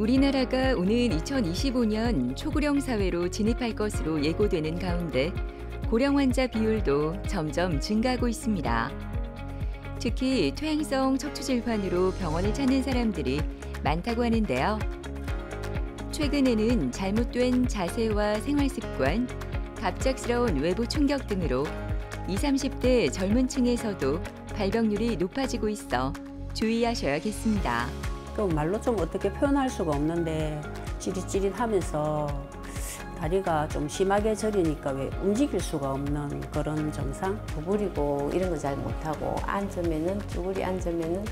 우리나라가 오는 2025년 초고령 사회로 진입할 것으로 예고되는 가운데 고령 환자 비율도 점점 증가하고 있습니다. 특히 퇴행성 척추 질환으로 병원을 찾는 사람들이 많다고 하는데요. 최근에는 잘못된 자세와 생활 습관, 갑작스러운 외부 충격 등으로 20, 30대 젊은 층에서도 발병률이 높아지고 있어 주의하셔야겠습니다. 말로 좀 어떻게 표현할 수가 없는데 찌릿찌릿하면서 다리가 좀 심하게 저리니까 왜 움직일 수가 없는 그런 증상? 구부리고 이런 거 잘 못하고 앉으면은 쭈그리 앉으면은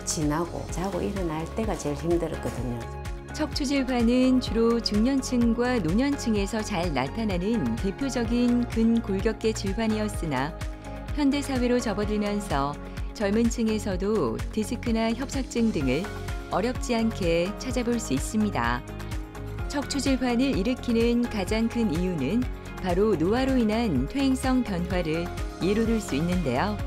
지나고 자고 일어날 때가 제일 힘들었거든요. 척추 질환은 주로 중년층과 노년층에서 잘 나타나는 대표적인 근골격계 질환이었으나 현대 사회로 접어들면서 젊은 층에서도 디스크나 협착증 등을 어렵지 않게 찾아볼 수 있습니다. 척추 질환을 일으키는 가장 큰 이유는 바로 노화로 인한 퇴행성 변화를 예로 들 수 있는데요.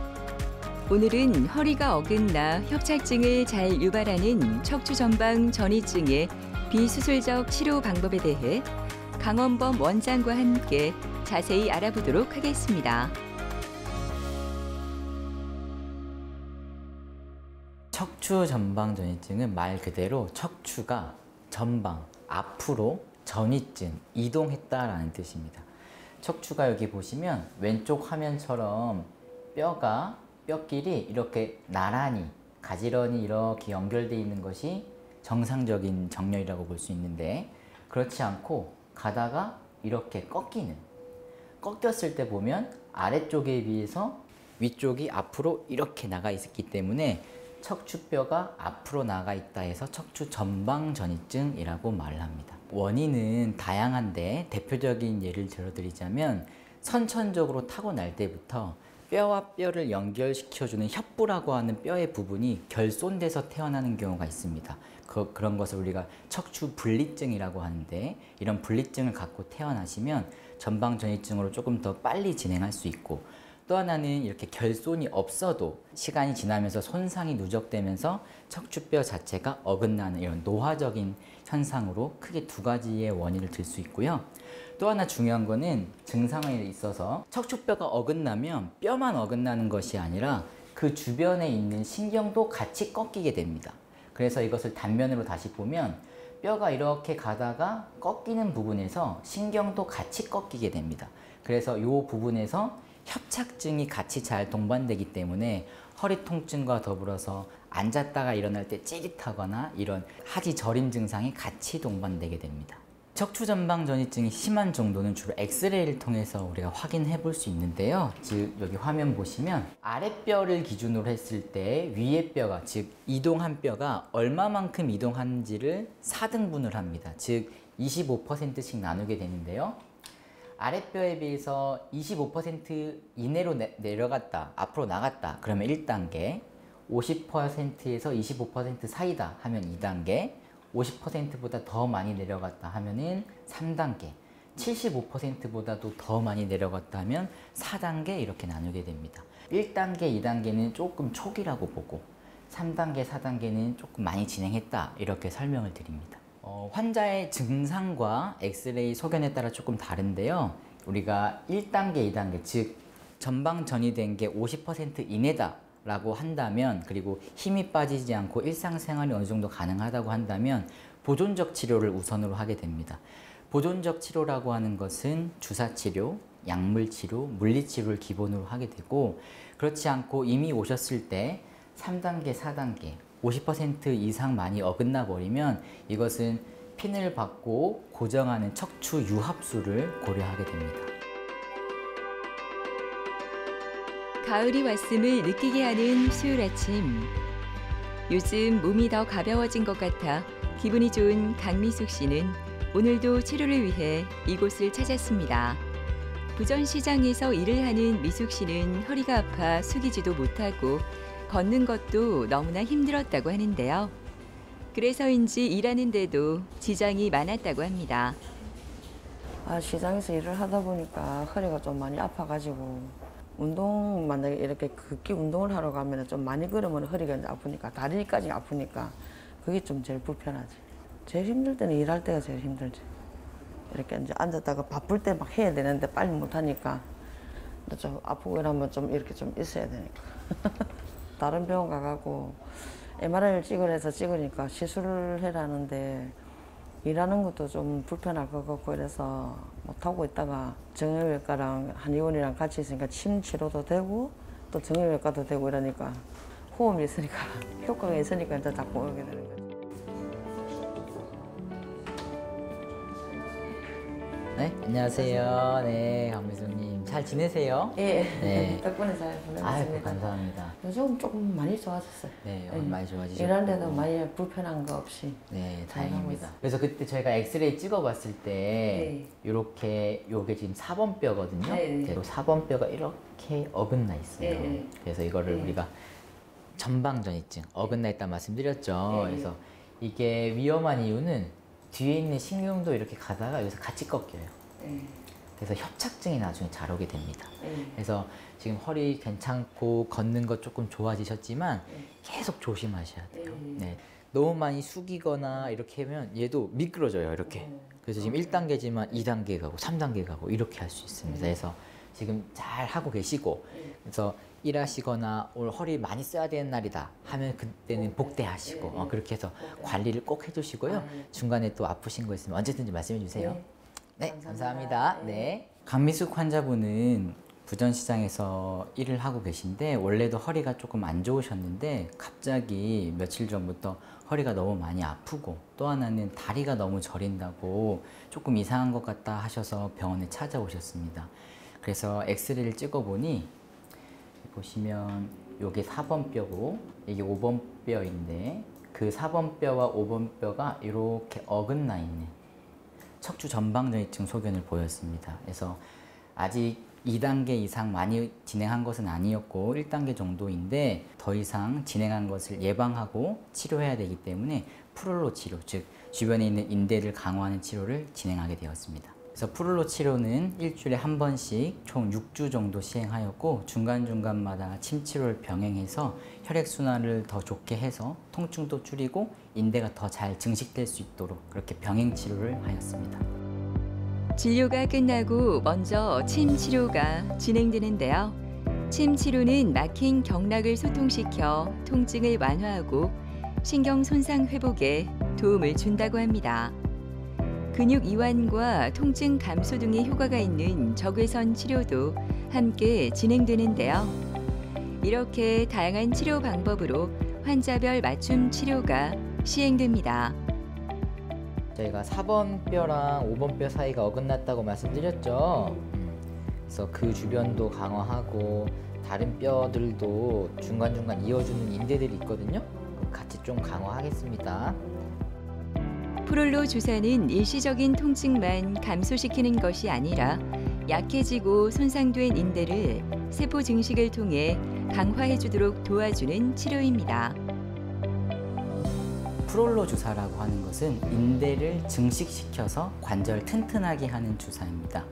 오늘은 허리가 어긋나 협착증을 잘 유발하는 척추 전방 전이증의 비수술적 치료 방법에 대해 강원범 원장과 함께 자세히 알아보도록 하겠습니다. 척추 전방 전이증은 말 그대로 척추가 전방, 앞으로 전이증, 이동했다라는 뜻입니다. 척추가 여기 보시면 왼쪽 화면처럼 뼈끼리 이렇게 나란히, 가지런히 이렇게 연결되어 있는 것이 정상적인 정렬이라고 볼 수 있는데 그렇지 않고 가다가 이렇게 꺾였을 때 보면 아래쪽에 비해서 위쪽이 앞으로 이렇게 나가 있기 때문에 척추뼈가 앞으로 나가 있다 해서 척추 전방 전이증이라고 말을 합니다. 원인은 다양한데 대표적인 예를 들어드리자면 선천적으로 타고날 때부터 뼈와 뼈를 연결시켜주는 협부라고 하는 뼈의 부분이 결손돼서 태어나는 경우가 있습니다. 그런 것을 우리가 척추 분리증이라고 하는데 이런 분리증을 갖고 태어나시면 전방 전이증으로 조금 더 빨리 진행할 수 있고 또 하나는 이렇게 결손이 없어도 시간이 지나면서 손상이 누적되면서 척추뼈 자체가 어긋나는 이런 노화적인 현상으로 크게 두 가지의 원인을 들 수 있고요. 또 하나 중요한 거는 증상에 있어서 척추뼈가 어긋나면 뼈만 어긋나는 것이 아니라 그 주변에 있는 신경도 같이 꺾이게 됩니다. 그래서 이것을 단면으로 다시 보면 뼈가 이렇게 가다가 꺾이는 부분에서 신경도 같이 꺾이게 됩니다. 그래서 이 부분에서 협착증이 같이 잘 동반되기 때문에 허리 통증과 더불어서 앉았다가 일어날 때 찌릿하거나 이런 하지 저림 증상이 같이 동반되게 됩니다. 척추 전방 전이증이 심한 정도는 주로 엑스레이를 통해서 우리가 확인해 볼 수 있는데요. 즉 여기 화면 보시면 아랫뼈를 기준으로 했을 때 위에 뼈가 즉 이동한 뼈가 얼마만큼 이동하는지를 4등분을 합니다. 즉 25%씩 나누게 되는데요. 아랫뼈에 비해서 25% 이내로 내려갔다, 앞으로 나갔다 그러면 1단계, 50%에서 25% 사이다 하면 2단계, 50%보다 더 많이 내려갔다 하면은 3단계, 75%보다도 더 많이 내려갔다 하면 4단계 이렇게 나누게 됩니다. 1단계, 2단계는 조금 초기라고 보고 3단계, 4단계는 조금 많이 진행했다 이렇게 설명을 드립니다. 환자의 증상과 엑스레이 소견에 따라 조금 다른데요. 우리가 1단계, 2단계, 즉 전방 전이된 게 50% 이내다 라고 한다면 그리고 힘이 빠지지 않고 일상생활이 어느 정도 가능하다고 한다면 보존적 치료를 우선으로 하게 됩니다. 보존적 치료라고 하는 것은 주사치료, 약물치료, 물리치료를 기본으로 하게 되고 그렇지 않고 이미 오셨을 때 3단계, 4단계 50% 이상 많이 어긋나 버리면 이것은 핀을 받고 고정하는 척추 유합술을 고려하게 됩니다. 가을이 왔음을 느끼게 하는 수요일 아침. 요즘 몸이 더 가벼워진 것 같아 기분이 좋은 강미숙 씨는 오늘도 치료를 위해 이곳을 찾았습니다. 부전시장에서 일을 하는 미숙 씨는 허리가 아파 숙이지도 못하고 걷는 것도 너무나 힘들었다고 하는데요. 그래서인지 일하는데도 지장이 많았다고 합니다. 시장에서 일을 하다 보니까 허리가 좀 많이 아파가지고 만약에 이렇게 걷기 운동을 하러 가면 좀 많이 걸으면 허리가 이제 아프니까 다리까지 아프니까 그게 좀 제일 불편하지. 제일 힘들 때는 일할 때가 제일 힘들지. 이렇게 이제 앉았다가 바쁠 때 막 해야 되는데 빨리 못 하니까 좀 아프고 이러면 좀 이렇게 좀 있어야 되니까. 다른 병원 가가고 MRI를 찍으래서 찍으니까 시술을 해라는데 일하는 것도 좀 불편할 것 같고 이래서 못하고 있다가 정형외과랑 한의원이랑 같이 있으니까 침 치료도 되고 또 정형외과도 되고 이러니까 호흡이 있으니까 효과가 있으니까 이제 자꾸 오게 되는 거죠. 네, 안녕하세요. 네, 강미숙님 잘 지내세요? 예, 네. 덕분에 잘 보내고 아이고, 있습니다. 감사합니다. 요즘 조금 많이 좋아졌어요. 네, 오늘 많이 좋아지셨고. 일하는데도 많이 불편한 거 없이. 네, 잘 하고 다행입니다. 있어요. 그래서 그때 저희가 엑스레이 찍어봤을 때 이렇게 요게 지금 4번 뼈거든요. 네. 그리고 4번 뼈가 이렇게 어긋나 있어요. 네. 그래서 이거를 우리가 전방전이증 어긋나 있다 말씀드렸죠. 네. 그래서 이게 위험한 이유는 뒤에 있는 신경도 이렇게 가다가 여기서 같이 꺾여요. 그래서 협착증이 나중에 잘 오게 됩니다. 그래서 지금 허리 괜찮고 걷는 것 조금 좋아지셨지만 계속 조심하셔야 돼요. 네. 너무 많이 숙이거나 이렇게 하면 얘도 미끄러져요, 이렇게. 그래서 지금 1단계지만 2단계 가고 3단계 가고 이렇게 할 수 있습니다. 그래서 지금 잘 하고 계시고, 그래서 일하시거나 오늘 허리 많이 써야 되는 날이다 하면 그때는 복대하시고 그렇게 해서 관리를 꼭 해주시고요. 중간에 또 아프신 거 있으면 언제든지 말씀해 주세요. 네, 감사합니다. 네. 강미숙 환자분은 부전시장에서 일을 하고 계신데 원래도 허리가 조금 안 좋으셨는데 갑자기 며칠 전부터 허리가 너무 많이 아프고 또 하나는 다리가 너무 저린다고 조금 이상한 것 같다 하셔서 병원에 찾아오셨습니다. 그래서 엑스레이를 찍어보니 보시면 이게 4번 뼈고 이게 5번 뼈인데 그 4번 뼈와 5번 뼈가 이렇게 어긋나 있는 척추 전방전이증 소견을 보였습니다. 그래서 아직 2단계 이상 많이 진행한 것은 아니었고 1단계 정도인데 더 이상 진행한 것을 예방하고 치료해야 되기 때문에 프롤로 치료, 즉 주변에 있는 인대를 강화하는 치료를 진행하게 되었습니다. 그래서 프롤로 치료는 일주일에 한 번씩 총 6주 정도 시행하였고 중간중간마다 침 치료를 병행해서 혈액순환을 더 좋게 해서 통증도 줄이고 인대가 더 잘 증식될 수 있도록 그렇게 병행 치료를 하였습니다. 진료가 끝나고 먼저 침 치료가 진행되는데요. 침 치료는 막힌 경락을 소통시켜 통증을 완화하고 신경 손상 회복에 도움을 준다고 합니다. 근육 이완과 통증 감소 등의 효과가 있는 적외선 치료도 함께 진행되는데요. 이렇게 다양한 치료 방법으로 환자별 맞춤 치료가 시행됩니다. 저희가 4번 뼈랑 5번 뼈 사이가 어긋났다고 말씀드렸죠. 그래서 그 주변도 강화하고 다른 뼈들도 중간중간 이어주는 인대들이 있거든요. 같이 좀 강화하겠습니다. 프롤로 주사는 일시적인 통증만 감소시키는 것이 아니라 약해지고 손상된 인대를 세포 증식을 통해 강화해 주도록 도와주는 치료입니다. 프롤로 주사라고 하는 것은 인대를 증식시켜서 관절 튼튼하게 하는 주사입니다.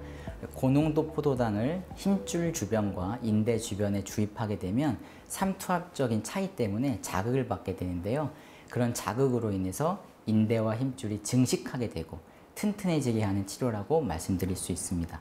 고농도 포도당을 힘줄 주변과 인대 주변에 주입하게 되면 삼투압적인 차이 때문에 자극을 받게 되는데요. 그런 자극으로 인해서 인대와 힘줄이 증식하게 되고 튼튼해지게 하는 치료라고 말씀드릴 수 있습니다.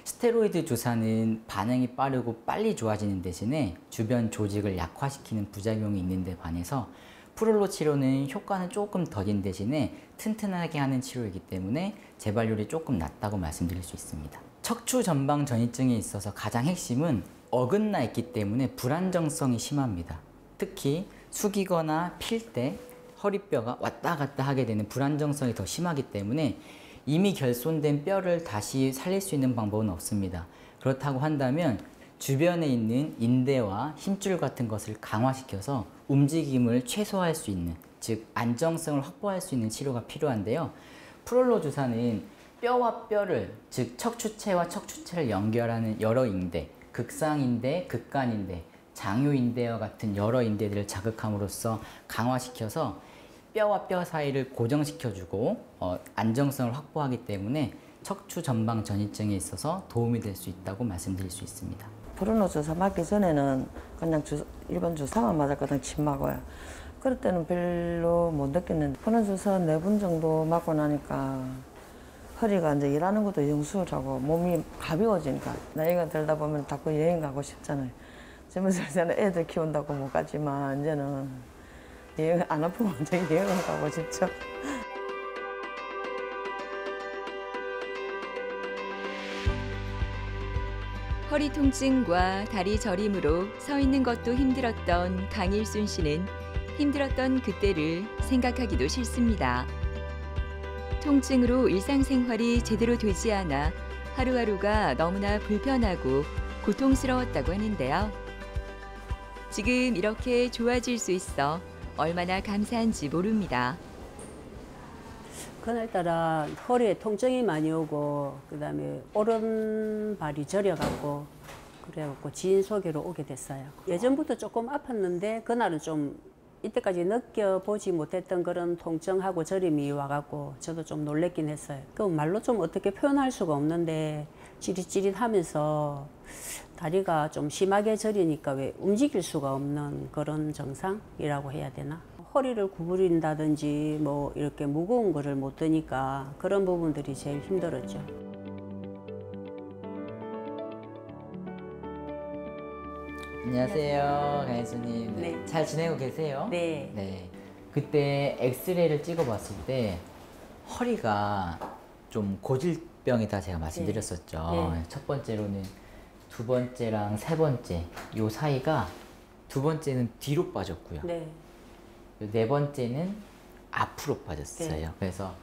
스테로이드 주사는 반응이 빠르고 빨리 좋아지는 대신에 주변 조직을 약화시키는 부작용이 있는데 반해서 프롤로 치료는 효과는 조금 더딘 대신에 튼튼하게 하는 치료이기 때문에 재발률이 조금 낮다고 말씀드릴 수 있습니다. 척추 전방 전이증에 있어서 가장 핵심은 어긋나 있기 때문에 불안정성이 심합니다. 특히 숙이거나 필 때 허리뼈가 왔다 갔다 하게 되는 불안정성이 더 심하기 때문에 이미 결손된 뼈를 다시 살릴 수 있는 방법은 없습니다. 그렇다고 한다면 주변에 있는 인대와 힘줄 같은 것을 강화시켜서 움직임을 최소화할 수 있는, 즉 안정성을 확보할 수 있는 치료가 필요한데요. 프롤로 주사는 뼈와 뼈를, 즉 척추체와 척추체를 연결하는 여러 인대, 극상인대, 극간인대, 장요인대와 같은 여러 인대들을 자극함으로써 강화시켜서 뼈와 뼈 사이를 고정시켜주고 안정성을 확보하기 때문에 척추 전방 전이증에 있어서 도움이 될 수 있다고 말씀드릴 수 있습니다. 프롤로 주사 맞기 전에는 그냥 일반 주사만 맞았거든, 침 맞고요. 그럴 때는 별로 못 느꼈는데 편해져서 4번 정도 맞고 나니까 허리가 이제 일하는 것도 영수하고 몸이 가벼워지니까 나이가 들다 보면 자꾸 여행 가고 싶잖아요. 젊었을 때는 애들 키운다고 못 가지만 이제는 여행 안 아프면 이제 여행을 가고 싶죠. 허리 통증과 다리 저림으로 서 있는 것도 힘들었던 강일순 씨는 힘들었던 그때를 생각하기도 싫습니다. 통증으로 일상생활이 제대로 되지 않아 하루하루가 너무나 불편하고 고통스러웠다고 하는데요. 지금 이렇게 좋아질 수 있어 얼마나 감사한지 모릅니다. 그날따라 허리에 통증이 많이 오고 그다음에 오른발이 저려갖고 그래갖고 지인 소개로 오게 됐어요. 예전부터 조금 아팠는데 그날은 좀 이때까지 느껴보지 못했던 그런 통증하고 저림이 와갖고 저도 좀 놀랬긴 했어요. 그 말로 좀 어떻게 표현할 수가 없는데 찌릿찌릿하면서 다리가 좀 심하게 저리니까 왜 움직일 수가 없는 그런 증상이라고 해야 되나? 허리를 구부린다든지 뭐 이렇게 무거운 거를 못 드니까 그런 부분들이 제일 힘들었죠. 안녕하세요, 강혜수님. 네. 잘 지내고 계세요? 네. 네. 그때 엑스레이를 찍어봤을 때 허리가 좀 고질병이다 제가 말씀드렸었죠. 네. 첫 번째로는 두 번째랑 세 번째 요 사이가 두 번째는 뒤로 빠졌고요. 네. 네 번째는 앞으로 빠졌어요. 네. 그래서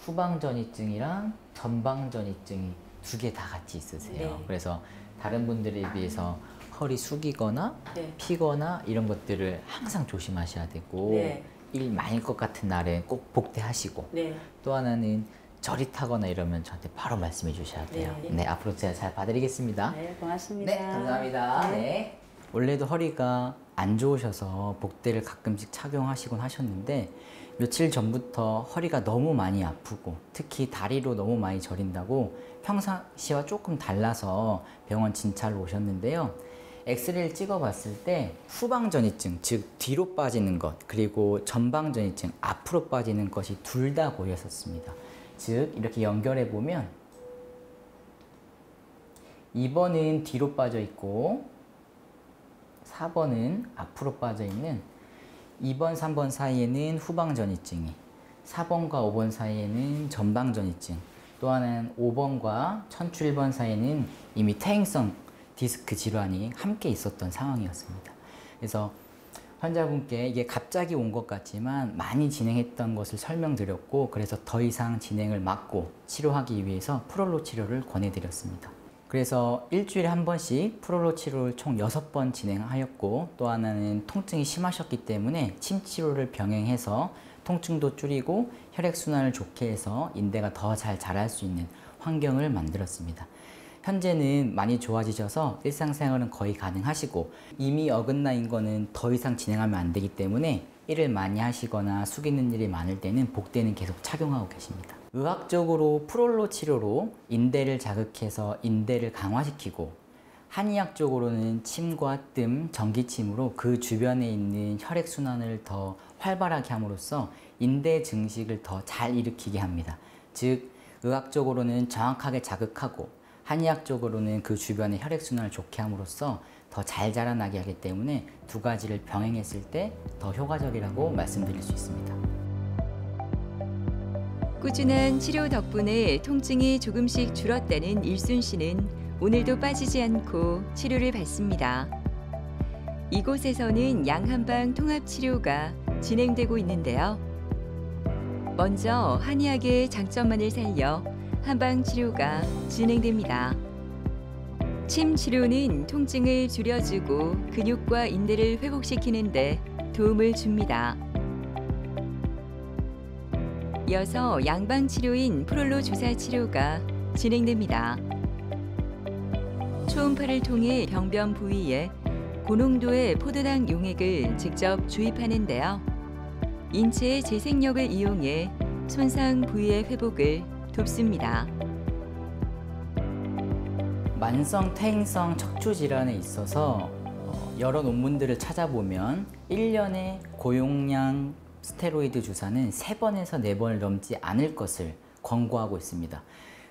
후방전이증이랑 전방전이증이 두 개 다 같이 있으세요. 네. 그래서 다른 분들에 비해서 허리 숙이거나 네. 피거나 이런 것들을 항상 조심하셔야 되고 네. 일 많을 것 같은 날에 꼭 복대하시고 네. 또 하나는 저릿하거나 이러면 저한테 바로 말씀해 주셔야 돼요. 네. 네, 앞으로 제가 잘 봐드리겠습니다. 네, 고맙습니다. 네, 감사합니다. 네. 네. 원래도 허리가 안 좋으셔서 복대를 가끔씩 착용하시곤 하셨는데 며칠 전부터 허리가 너무 많이 아프고 특히 다리로 너무 많이 저린다고 평상시와 조금 달라서 병원 진찰로 오셨는데요. 엑스레이를 찍어봤을 때 후방전이증, 즉 뒤로 빠지는 것, 그리고 전방전이증, 앞으로 빠지는 것이 둘 다 보였었습니다. 즉 이렇게 연결해 보면 2번은 뒤로 빠져 있고 4번은 앞으로 빠져 있는 2번, 3번 사이에는 후방전이증이, 4번과 5번 사이에는 전방전이증, 또 하나는 5번과 천추 1번 사이에는 이미 퇴행성 디스크 질환이 함께 있었던 상황이었습니다. 그래서 환자분께 이게 갑자기 온 것 같지만 많이 진행했던 것을 설명드렸고 그래서 더 이상 진행을 막고 치료하기 위해서 프롤로 치료를 권해드렸습니다. 그래서 일주일에 한 번씩 프롤로 치료를 총 6번 진행하였고 또 하나는 통증이 심하셨기 때문에 침 치료를 병행해서 통증도 줄이고 혈액순환을 좋게 해서 인대가 더 잘 자랄 수 있는 환경을 만들었습니다. 현재는 많이 좋아지셔서 일상생활은 거의 가능하시고 이미 어긋나인 거는 더 이상 진행하면 안 되기 때문에 일을 많이 하시거나 숙이는 일이 많을 때는 복대는 계속 착용하고 계십니다. 의학적으로 프롤로 치료로 인대를 자극해서 인대를 강화시키고 한의학적으로는 침과 뜸, 전기침으로 그 주변에 있는 혈액순환을 더 활발하게 함으로써 인대 증식을 더 잘 일으키게 합니다. 즉 의학적으로는 정확하게 자극하고 한의학적으로는 그 주변의 혈액순환을 좋게 함으로써 더 잘 자라나게 하기 때문에 두 가지를 병행했을 때 더 효과적이라고 말씀드릴 수 있습니다. 꾸준한 치료 덕분에 통증이 조금씩 줄었다는 일순 씨는 오늘도 빠지지 않고 치료를 받습니다. 이곳에서는 양한방 통합치료가 진행되고 있는데요. 먼저 한의학의 장점만을 살려 한방치료가 진행됩니다. 침 치료는 통증을 줄여주고 근육과 인대를 회복시키는 데 도움을 줍니다. 이어서 양방치료인 프롤로 주사 치료가 진행됩니다. 초음파를 통해 병변 부위에 고농도의 포도당 용액을 직접 주입하는데요. 인체의 재생력을 이용해 손상 부위의 회복을 돕습니다. 만성 퇴행성 척추 질환에 있어서 여러 논문들을 찾아보면 1년에 고용량 스테로이드 주사는 3번에서 4번을 넘지 않을 것을 권고하고 있습니다.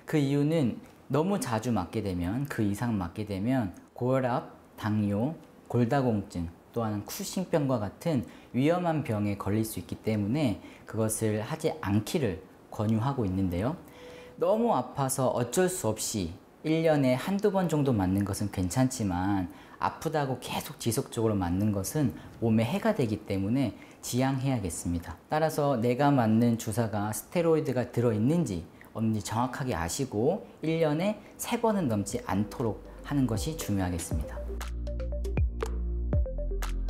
그 이유는 너무 자주 맞게 되면, 그 이상 맞게 되면 고혈압, 당뇨, 골다공증, 또한 쿠싱병과 같은 위험한 병에 걸릴 수 있기 때문에 그것을 하지 않기를 권유하고 있는데요. 너무 아파서 어쩔 수 없이 1년에 한두 번 정도 맞는 것은 괜찮지만 아프다고 계속 지속적으로 맞는 것은 몸에 해가 되기 때문에 지양해야겠습니다. 따라서 내가 맞는 주사가 스테로이드가 들어있는지 없는지 정확하게 아시고 1년에 3번은 넘지 않도록 하는 것이 중요하겠습니다.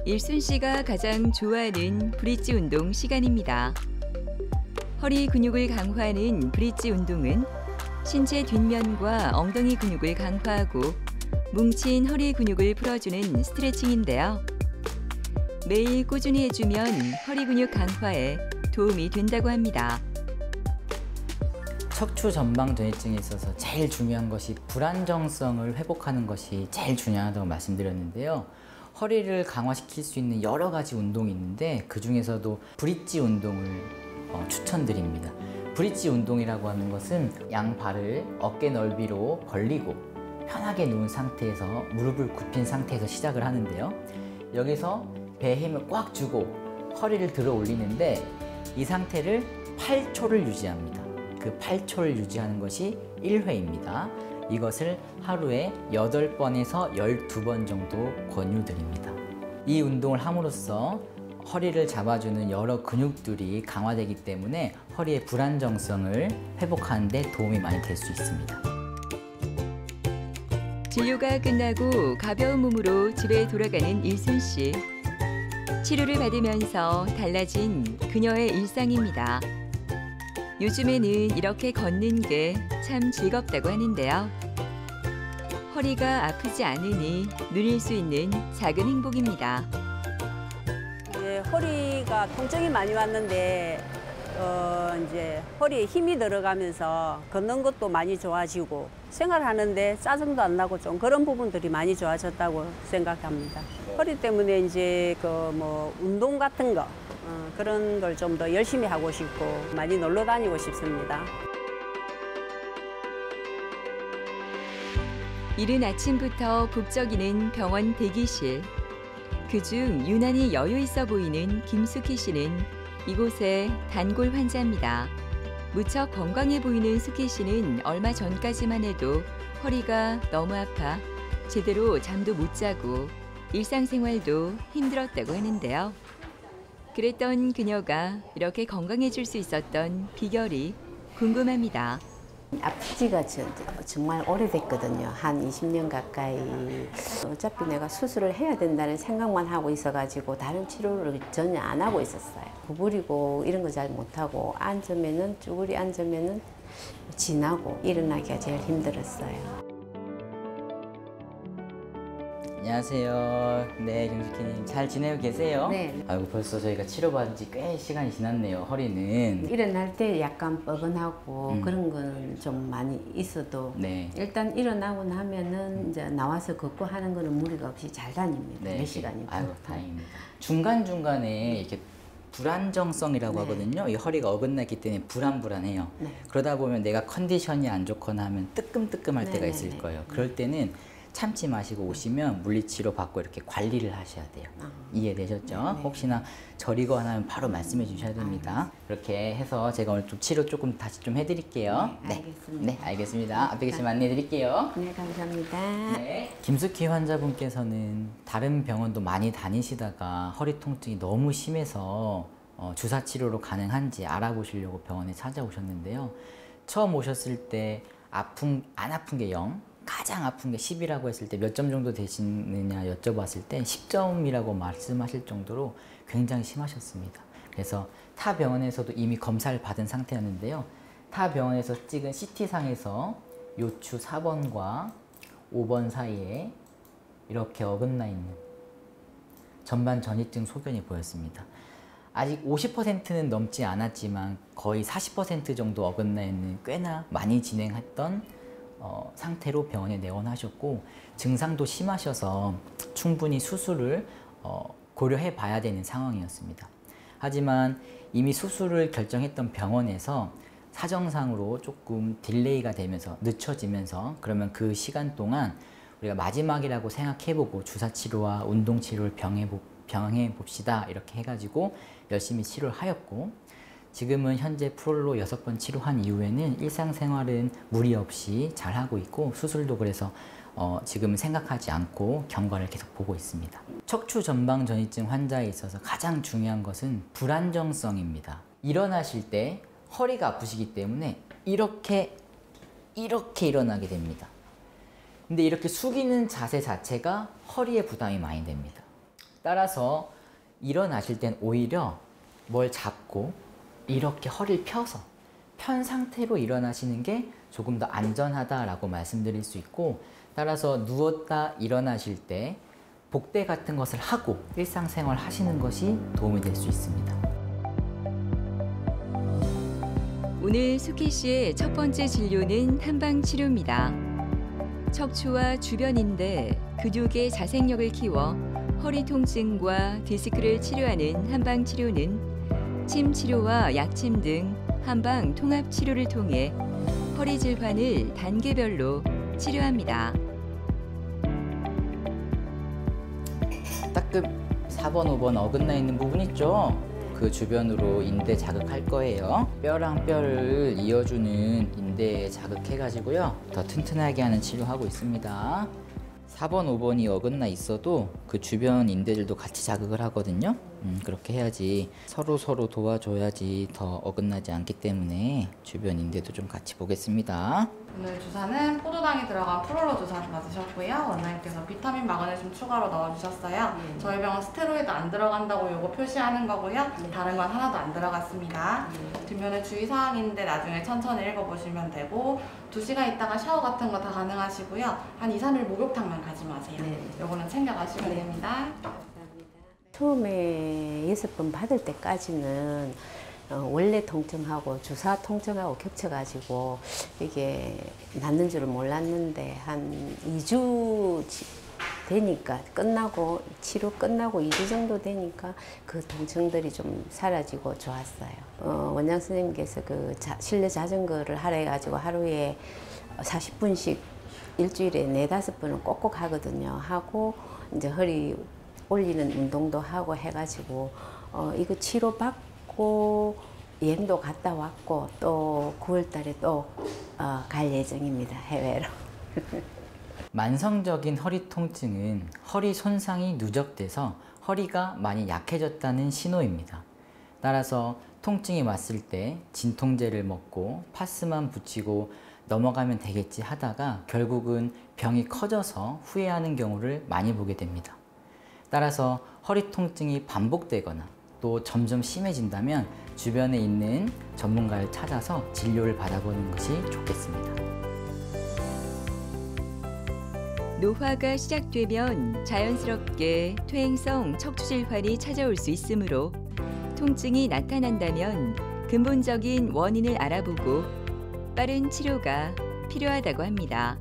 일순 씨가 가장 좋아하는 브릿지 운동 시간입니다. 허리 근육을 강화하는 브릿지 운동은 신체 뒷면과 엉덩이 근육을 강화하고 뭉친 허리 근육을 풀어주는 스트레칭인데요. 매일 꾸준히 해주면 허리 근육 강화에 도움이 된다고 합니다. 척추 전방 전이증에 있어서 제일 중요한 것이 불안정성을 회복하는 것이 제일 중요하다고 말씀드렸는데요. 허리를 강화시킬 수 있는 여러 가지 운동이 있는데 그 중에서도 브릿지 운동을 추천드립니다. 브릿지 운동이라고 하는 것은 양발을 어깨 넓이로 벌리고 편하게 누운 상태에서 무릎을 굽힌 상태에서 시작을 하는데요. 여기서 배에 힘을 꽉 주고 허리를 들어 올리는데 이 상태를 8초를 유지합니다. 그 8초를 유지하는 것이 1회입니다. 이것을 하루에 8번에서 12번 정도 권유드립니다. 이 운동을 함으로써 허리를 잡아주는 여러 근육들이 강화되기 때문에 허리의 불안정성을 회복하는 데 도움이 많이 될 수 있습니다. 진료가 끝나고 가벼운 몸으로 집에 돌아가는 일순 씨. 치료를 받으면서 달라진 그녀의 일상입니다. 요즘에는 이렇게 걷는 게 참 즐겁다고 하는데요. 허리가 아프지 않으니 누릴 수 있는 작은 행복입니다. 이제 허리가 통증이 많이 왔는데 이제 허리에 힘이 들어가면서 걷는 것도 많이 좋아지고 생활하는데 짜증도 안 나고 좀 그런 부분들이 많이 좋아졌다고 생각합니다. 허리 때문에 이제 운동 같은 거 그런 걸 좀 더 열심히 하고 싶고 많이 놀러 다니고 싶습니다. 이른 아침부터 북적이는 병원 대기실. 그중 유난히 여유 있어 보이는 김숙희 씨는 이곳의 단골 환자입니다. 무척 건강해 보이는 숙희 씨는 얼마 전까지만 해도 허리가 너무 아파 제대로 잠도 못 자고 일상생활도 힘들었다고 하는데요. 그랬던 그녀가 이렇게 건강해질 수 있었던 비결이 궁금합니다. 아프지가 정말 오래됐거든요. 한 20년 가까이. 어차피 내가 수술을 해야 된다는 생각만 하고 있어가지고 다른 치료를 전혀 안 하고 있었어요. 구부리고 이런 거 잘 못하고 앉으면은 쭈그리 앉으면은 지나고 일어나기가 제일 힘들었어요. 안녕하세요. 네, 김숙희님 잘 지내고 계세요? 네. 아이고 벌써 저희가 치료받은 지 꽤 시간이 지났네요. 허리는. 일어날 때 약간 뻐근하고 그런 거는 좀 많이 있어도 네. 일단 일어나고 나면은 이제 나와서 걷고 하는 거는 무리가 없이 잘 다닙니다. 네. 몇 시간이. 아이고 다행입니다. 중간중간에 이렇게 불안정성이라고 네. 하거든요. 이 허리가 어긋났기 때문에 불안해요. 네. 그러다 보면 내가 컨디션이 안 좋거나 하면 뜨끔뜨끔할 때가 네, 있을 네, 거예요. 그럴 때는 참지 마시고 오시면 물리치료 받고 이렇게 관리를 하셔야 돼요. 이해되셨죠? 네. 혹시나 저리거나 하면 바로 말씀해 주셔야 됩니다. 그렇게 해서 제가 오늘 좀 치료 조금 다시 좀 해드릴게요. 네, 알겠습니다. 네, 알겠습니다. 앞에 계시면 안내해 드릴게요. 네, 감사합니다. 네. 김숙희 환자분께서는 다른 병원도 많이 다니시다가 허리 통증이 너무 심해서 주사 치료로 가능한지 알아보시려고 병원에 찾아오셨는데요. 처음 오셨을 때 안 아픈 게 0, 가장 아픈 게 10이라고 했을 때 몇 점 정도 되시느냐 여쭤봤을 때 10점이라고 말씀하실 정도로 굉장히 심하셨습니다. 그래서 타 병원에서도 이미 검사를 받은 상태였는데요. 타 병원에서 찍은 CT상에서 요추 4번과 5번 사이에 이렇게 어긋나 있는 전반 전이증 소견이 보였습니다. 아직 50%는 넘지 않았지만 거의 40% 정도 어긋나 있는 꽤나 많이 진행했던 상태로 병원에 내원하셨고 증상도 심하셔서 충분히 수술을 고려해 봐야 되는 상황이었습니다. 하지만 이미 수술을 결정했던 병원에서 사정상으로 조금 딜레이가 되면서 늦춰지면서 그러면 그 시간 동안 우리가 마지막이라고 생각해보고 주사치료와 운동치료를 병행해 봅시다 이렇게 해가지고 열심히 치료를 하였고, 지금은 현재 프롤로 6번 치료한 이후에는 일상생활은 무리 없이 잘하고 있고 수술도 그래서 지금은 생각하지 않고 경과를 계속 보고 있습니다. 척추 전방 전이증 환자에 있어서 가장 중요한 것은 불안정성입니다. 일어나실 때 허리가 아프시기 때문에 이렇게 일어나게 됩니다. 근데 이렇게 숙이는 자세 자체가 허리에 부담이 많이 됩니다. 따라서 일어나실 땐 오히려 뭘 잡고 이렇게 허리를 펴서 편 상태로 일어나시는 게 조금 더 안전하다라고 말씀드릴 수 있고, 따라서 누웠다 일어나실 때 복대 같은 것을 하고 일상생활 하시는 것이 도움이 될 수 있습니다. 오늘 수키 씨의 첫 번째 진료는 한방 치료입니다. 척추와 주변 인대, 근육의 자생력을 키워 허리 통증과 디스크를 치료하는 한방 치료는 침 치료와 약침 등 한방 통합 치료를 통해 허리 질환을 단계별로 치료합니다. 따끔 4번, 5번 어긋나 있는 부분 있죠? 그 주변으로 인대 자극할 거예요. 뼈랑 뼈를 이어주는 인대에 자극해가지고요. 더 튼튼하게 하는 치료하고 있습니다. 4번, 5번이 어긋나 있어도 그 주변 인대들도 같이 자극을 하거든요. 그렇게 해야지 서로 도와줘야지 더 어긋나지 않기 때문에 주변 인대도 좀 같이 보겠습니다. 오늘 주사는 포도당이 들어간 프롤로 주사를 맞으셨고요. 원장님께서 비타민 마그네슘 추가로 넣어주셨어요. 저희 병원 스테로이드 안 들어간다고 요거 표시하는 거고요. 다른 건 하나도 안 들어갔습니다. 뒷면에 주의사항인데 나중에 천천히 읽어보시면 되고, 2시간 있다가 샤워 같은 거 다 가능하시고요. 한 2, 3일 목욕탕만 가지 마세요. 요거는 챙겨가시면 됩니다. 처음에 6번 받을 때까지는 원래 통증하고 주사 통증하고 겹쳐가지고 이게 낫는 줄은 몰랐는데 한 2주 되니까 치료 끝나고 2주 정도 되니까 그 통증들이 좀 사라지고 좋았어요. 원장 선생님께서 그 실내 자전거를 하라 해가지고 하루에 40분씩 일주일에 4-5번은 꼭꼭 하거든요. 하고 이제 허리 올리는 운동도 하고 해가지고 이거 치료받고 여행도 갔다 왔고 또 9월 달에 또 갈 예정입니다. 해외로. 만성적인 허리 통증은 허리 손상이 누적돼서 허리가 많이 약해졌다는 신호입니다. 따라서 통증이 왔을 때 진통제를 먹고 파스만 붙이고 넘어가면 되겠지 하다가 결국은 병이 커져서 후회하는 경우를 많이 보게 됩니다. 따라서 허리 통증이 반복되거나 또 점점 심해진다면 주변에 있는 전문가를 찾아서 진료를 받아보는 것이 좋겠습니다. 노화가 시작되면 자연스럽게 퇴행성 척추 질환이 찾아올 수 있으므로 통증이 나타난다면 근본적인 원인을 알아보고 빠른 치료가 필요하다고 합니다.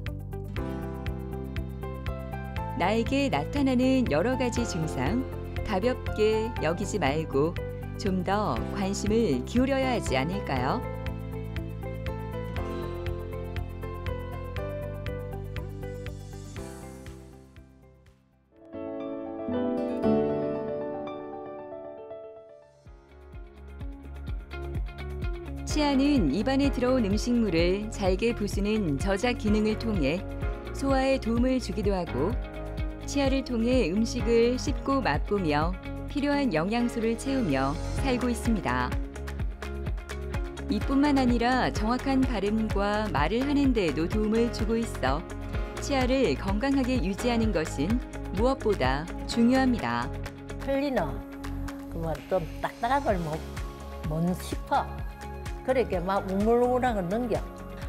나에게 나타나는 여러 가지 증상, 가볍게 여기지 말고 좀 더 관심을 기울여야 하지 않을까요? 치아는 입안에 들어온 음식물을 잘게 부수는 저작 기능을 통해 소화에 도움을 주기도 하고, 치아를 통해 음식을 씹고 맛보며 필요한 영양소를 채우며 살고 있습니다. 이뿐만 아니라 정확한 발음과 말을 하는 데에도 도움을 주고 있어 치아를 건강하게 유지하는 것은 무엇보다 중요합니다. 클리너 그뭐 좀 딱딱한 걸 못 씹어. 그렇게 막 우물우물한 걸 넘겨.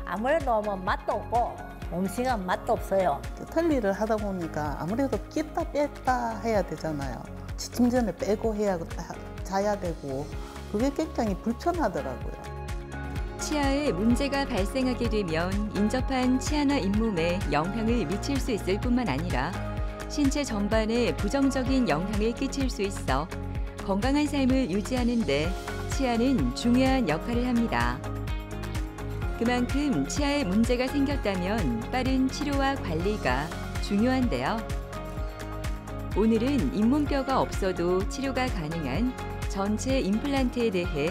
아무래도 뭐 맛도 없고 음식은 맛도 없어요. 털리를 하다 보니까 아무래도 끼다 뺐다 해야 되잖아요. 지침 전에 빼고 해야 자야 되고 그게 굉장히 불편하더라고요. 치아에 문제가 발생하게 되면 인접한 치아나 잇몸에 영향을 미칠 수 있을 뿐만 아니라 신체 전반에 부정적인 영향을 끼칠 수 있어 건강한 삶을 유지하는 데 치아는 중요한 역할을 합니다. 그만큼 치아에 문제가 생겼다면 빠른 치료와 관리가 중요한데요. 오늘은 잇몸뼈가 없어도 치료가 가능한 전체 임플란트에 대해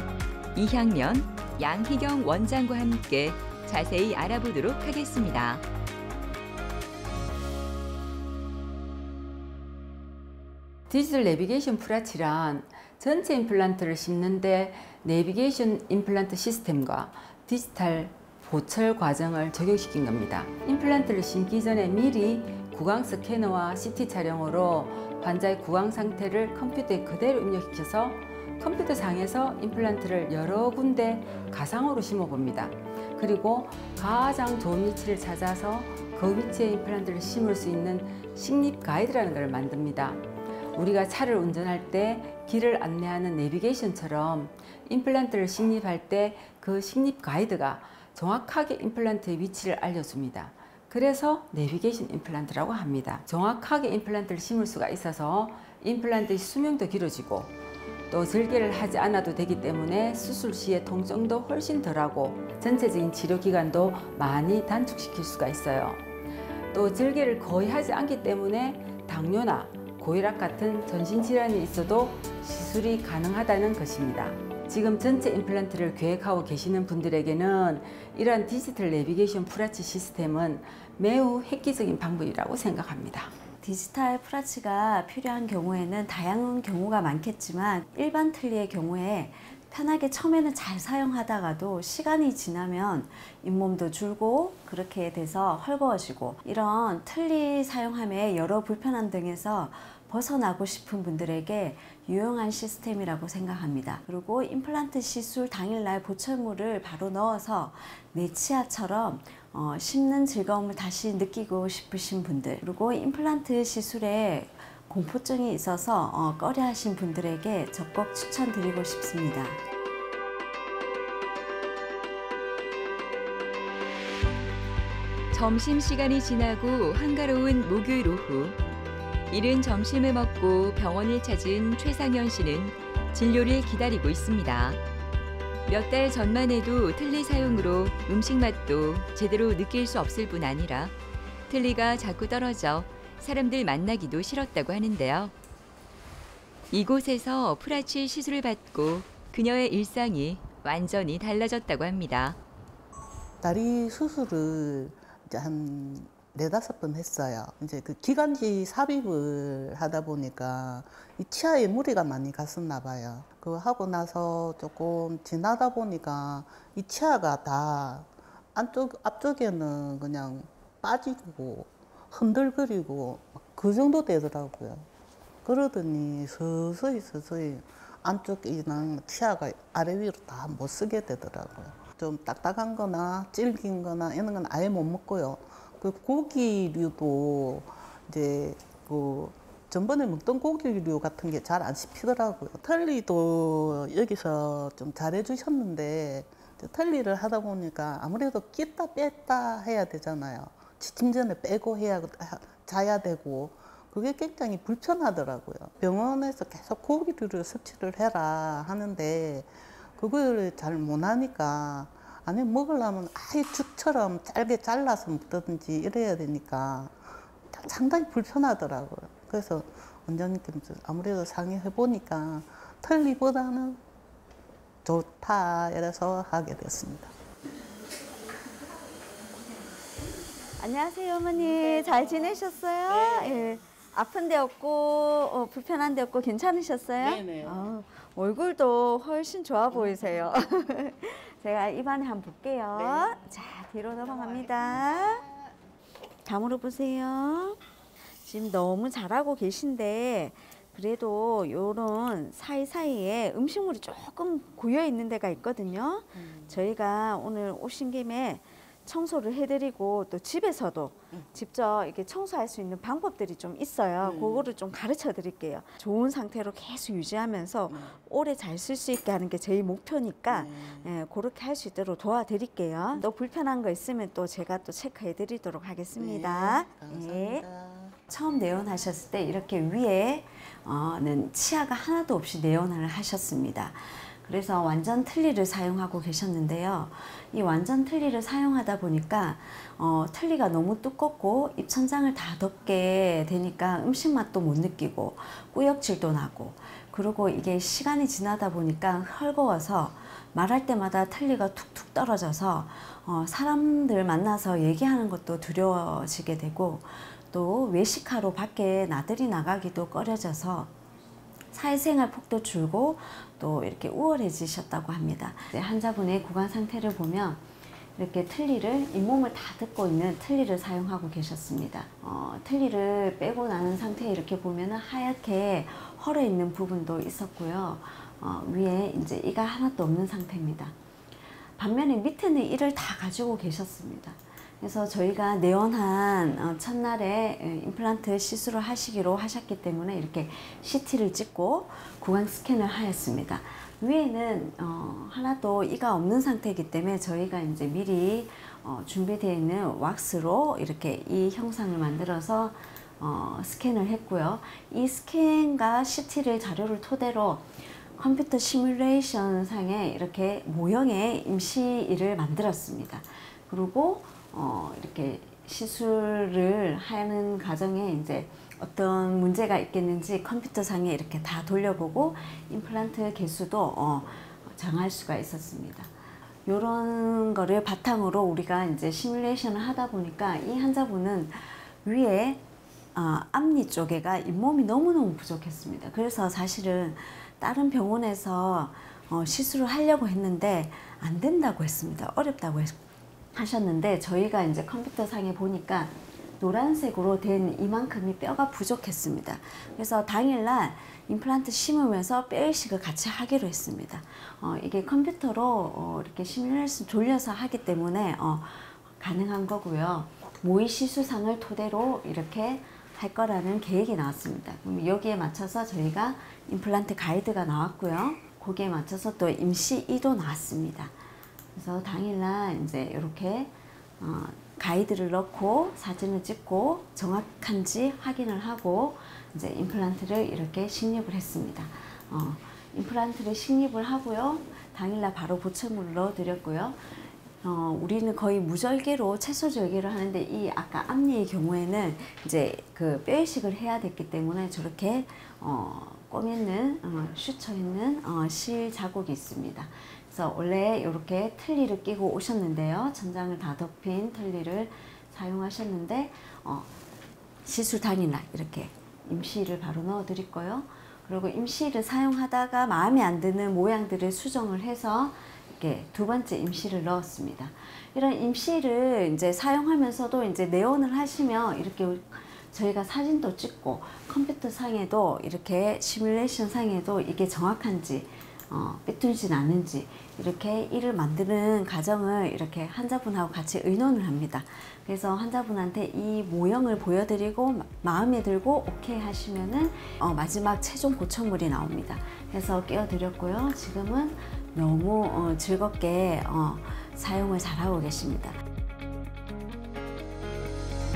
이향면, 양희경 원장과 함께 자세히 알아보도록 하겠습니다. 디지털 내비게이션 프라치란 전체 임플란트를 심는데 내비게이션 임플란트 시스템과 디지털 보철 과정을 적용시킨 겁니다. 임플란트를 심기 전에 미리 구강 스캐너와 CT 촬영으로 환자의 구강 상태를 컴퓨터에 그대로 입력시켜서 컴퓨터상에서 임플란트를 여러 군데 가상으로 심어봅니다. 그리고 가장 좋은 위치를 찾아서 그 위치에 임플란트를 심을 수 있는 식립 가이드라는 걸 만듭니다. 우리가 차를 운전할 때 길을 안내하는 내비게이션처럼 임플란트를 식립할 때 그 식립 가이드가 정확하게 임플란트의 위치를 알려줍니다. 그래서 내비게이션 임플란트라고 합니다. 정확하게 임플란트를 심을 수가 있어서 임플란트의 수명도 길어지고 또 절개를 하지 않아도 되기 때문에 수술 시의 통증도 훨씬 덜하고 전체적인 치료 기간도 많이 단축시킬 수가 있어요. 또 절개를 거의 하지 않기 때문에 당뇨나 고혈압 같은 전신질환이 있어도 시술이 가능하다는 것입니다. 지금 전체 임플란트를 계획하고 계시는 분들에게는 이러한 디지털 내비게이션 프라치 시스템은 매우 획기적인 방법이라고 생각합니다. 디지털 프라치가 필요한 경우에는 다양한 경우가 많겠지만 일반 틀니의 경우에 편하게 처음에는 잘 사용하다가도 시간이 지나면 잇몸도 줄고 그렇게 돼서 헐거워지고 이런 틀니 사용함에 여러 불편함 등에서 벗어나고 싶은 분들에게 유용한 시스템이라고 생각합니다. 그리고 임플란트 시술 당일날 보철물을 바로 넣어서 내 치아처럼 씹는 즐거움을 다시 느끼고 싶으신 분들, 그리고 임플란트 시술에 공포증이 있어서 꺼려 하신 분들에게 적극 추천드리고 싶습니다. 점심시간이 지나고 한가로운 목요일 오후. 이른 점심을 먹고 병원을 찾은 최상현 씨는 진료를 기다리고 있습니다. 몇 달 전만 해도 틀니 사용으로 음식 맛도 제대로 느낄 수 없을 뿐 아니라 틀니가 자꾸 떨어져 사람들 만나기도 싫었다고 하는데요. 이곳에서 프라치 시술을 받고 그녀의 일상이 완전히 달라졌다고 합니다. 다리 수술을 이제 한 4-5번 했어요. 이제 그 기관지 삽입을 하다 보니까 이 치아에 무리가 많이 갔었나 봐요. 그거 하고 나서 조금 지나다 보니까 이 치아가 다 앞쪽에는 그냥 빠지고 흔들거리고 그 정도 되더라고요. 그러더니 서서히 안쪽이랑 치아가 아래 위로 다 못 쓰게 되더라고요. 좀 딱딱한 거나 질긴 거나 이런 건 아예 못 먹고요. 그 고기류도 이제 그 전번에 먹던 고기류 같은 게 잘 안 씹히더라고요. 틀니도 여기서 좀 잘해주셨는데 틀니를 하다 보니까 아무래도 끼다 뺐다 해야 되잖아요. 지침 전에 빼고 자야 되고 그게 굉장히 불편하더라고요. 병원에서 계속 고기류를 섭취를 해라 하는데 그걸 잘 못하니까 아니 먹으려면 아예 죽처럼 짧게 잘라서 먹든지 이래야 되니까 상당히 불편하더라고요. 그래서 원장님께서 아무래도 상의해 보니까 틀니보다는 좋다 이래서 하게 됐습니다. 안녕하세요, 어머니. 잘 지내셨어요? 네. 예. 아픈 데 없고 불편한 데 없고 괜찮으셨어요? 네네. 얼굴도 훨씬 좋아 보이세요. 제가 입안에 한번 볼게요. 네. 자, 뒤로 넘어갑니다. 다물어 보세요. 지금 너무 잘하고 계신데 그래도 요런 사이사이에 음식물이 조금 고여 있는 데가 있거든요. 저희가 오늘 오신 김에 청소를 해드리고 또 집에서도 직접 이렇게 청소할 수 있는 방법들이 좀 있어요. 그거를 좀 가르쳐 드릴게요. 좋은 상태로 계속 유지하면서 오래 잘 쓸 수 있게 하는 게 저희 목표니까 예, 그렇게 할 수 있도록 도와드릴게요. 또 불편한 거 있으면 또 제가 또 체크해 드리도록 하겠습니다. 네, 감사합니다. 처음 내원하셨을 때 이렇게 위에는 치아가 하나도 없이 내원을 하셨습니다. 그래서 완전 틀니를 사용하고 계셨는데요. 이 완전 틀니를 사용하다 보니까 틀니가 너무 두껍고 입천장을 다 덮게 되니까 음식 맛도 못 느끼고 꾸역질도 나고, 그리고 이게 시간이 지나다 보니까 헐거워서 말할 때마다 틀니가 툭툭 떨어져서 사람들 만나서 얘기하는 것도 두려워지게 되고, 또 외식하러 밖에 나들이 나가기도 꺼려져서 사회생활 폭도 줄고 또 이렇게 우월해지셨다고 합니다. 환자분의 구강 상태를 보면 이렇게 틀니를, 잇몸을 다 덮고 있는 틀니를 사용하고 계셨습니다. 틀니를 빼고 나는 상태에 이렇게 보면 하얗게 헐어 있는 부분도 있었고요. 위에 이제 이가 하나도 없는 상태입니다. 반면에 밑에는 이를 다 가지고 계셨습니다. 그래서 저희가 내원한 첫날에 임플란트 시술을 하시기로 하셨기 때문에 이렇게 CT를 찍고 구강 스캔을 하였습니다. 위에는 하나도 이가 없는 상태이기 때문에 저희가 이제 미리 준비되어 있는 왁스로 이렇게 이 형상을 만들어서 스캔을 했고요. 이 스캔과 CT를 자료를 토대로 컴퓨터 시뮬레이션 상에 이렇게 모형의 임시이를 만들었습니다. 그리고 이렇게 시술을 하는 과정에 이제 어떤 문제가 있겠는지 컴퓨터상에 이렇게 다 돌려보고 임플란트 개수도 정할 수가 있었습니다. 이런 거를 바탕으로 우리가 이제 시뮬레이션을 하다 보니까 이 환자분은 위에 앞니 쪽에가 잇몸이 너무너무 부족했습니다. 그래서 사실은 다른 병원에서 시술을 하려고 했는데 안 된다고 했습니다. 어렵다고 하셨는데 저희가 이제 컴퓨터상에 보니까 노란색으로 된 이만큼이 뼈가 부족했습니다. 그래서 당일날 임플란트 심으면서 뼈 이식을 같이 하기로 했습니다. 이게 컴퓨터로 이렇게 시뮬레이션 돌려서 하기 때문에 가능한 거고요. 모의 시술상을 토대로 이렇게 할 거라는 계획이 나왔습니다. 그럼 여기에 맞춰서 저희가 임플란트 가이드가 나왔고요. 거기에 맞춰서 또 임시이도 나왔습니다. 그래서 당일날 이제 이렇게 가이드를 넣고 사진을 찍고 정확한지 확인을 하고 이제 임플란트를 이렇게 식립을 했습니다. 임플란트를 식립을 하고요. 당일날 바로 보철물을 넣어드렸고요. 우리는 거의 무절개로 채소 절개를 하는데 이 아까 앞니의 경우에는 이제 그 뼈 이식을 해야 됐기 때문에 저렇게 꿰매는 슈처있는 실 자국이 있습니다. 그래서 원래 이렇게 틀니를 끼고 오셨는데요. 천장을 다 덮인 틀니를 사용하셨는데 시술 당일날 이렇게 임시를 바로 넣어 드릴 거예요. 그리고 임시를 사용하다가 마음에 안 드는 모양들을 수정을 해서 이렇게 두 번째 임시를 넣었습니다. 이런 임시를 이제 사용하면서도 이제 내원을 하시면 이렇게 저희가 사진도 찍고 컴퓨터 상에도 이렇게 시뮬레이션 상에도 이게 정확한지 삐뚤진 않은지 이렇게 이를 만드는 과정을 이렇게 환자분하고 같이 의논을 합니다. 그래서 환자분한테 이 모형을 보여드리고 마음에 들고 오케이 하시면은 마지막 최종 고철물이 나옵니다. 그래서 끼워드렸고요. 지금은 너무 즐겁게 사용을 잘하고 계십니다.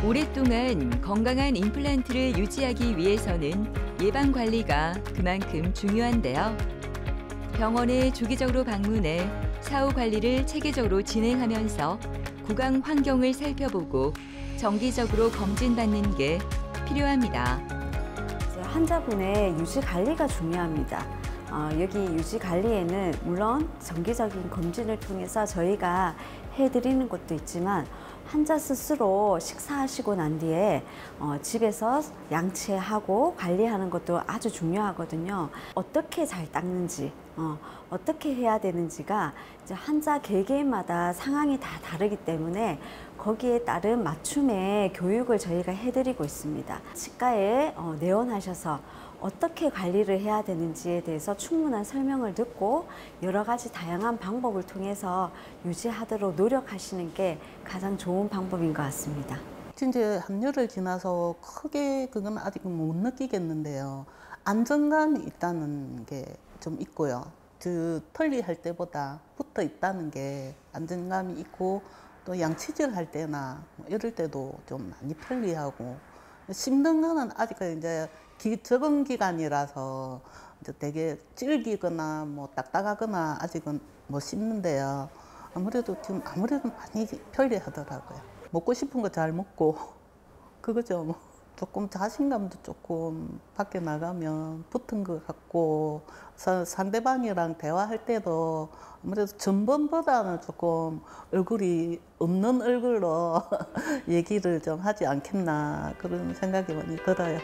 오랫동안 건강한 임플란트를 유지하기 위해서는 예방 관리가 그만큼 중요한데요. 병원에 주기적으로 방문해 사후 관리를 체계적으로 진행하면서 구강 환경을 살펴보고 정기적으로 검진받는 게 필요합니다. 환자분의 유지 관리가 중요합니다. 여기 유지 관리에는 물론 정기적인 검진을 통해서 저희가 해드리는 것도 있지만 환자 스스로 식사하시고 난 뒤에 집에서 양치하고 관리하는 것도 아주 중요하거든요. 어떻게 잘 닦는지, 어떻게 해야 되는지가 이제 환자 개개인마다 상황이 다 다르기 때문에 거기에 따른 맞춤의 교육을 저희가 해드리고 있습니다. 치과에 내원하셔서 어떻게 관리를 해야 되는지에 대해서 충분한 설명을 듣고 여러 가지 다양한 방법을 통해서 유지하도록 노력하시는 게 가장 좋은 방법인 것 같습니다. 이제 한여를 지나서 크게 그건 아직 못 느끼겠는데요. 안정감이 있다는 게 좀 있고요. 털리 할 때보다 붙어 있다는 게 안정감이 있고 또 양치질 할 때나 이럴 때도 좀 많이 편리하고 씹는 거는 아직까지 이제 적응 기간이라서 이제 되게 질기거나 뭐 딱딱하거나 아직은 못 씹는데요. 아무래도 지금 많이 편리하더라고요. 먹고 싶은 거 잘 먹고 그거죠. 뭐. 조금 자신감도 조금 밖에 나가면 붙은 것 같고 상대방이랑 대화할 때도 아무래도 전번보다는 조금 얼굴이 없는 얼굴로 얘기를 좀 하지 않겠나 그런 생각이 많이 들어요.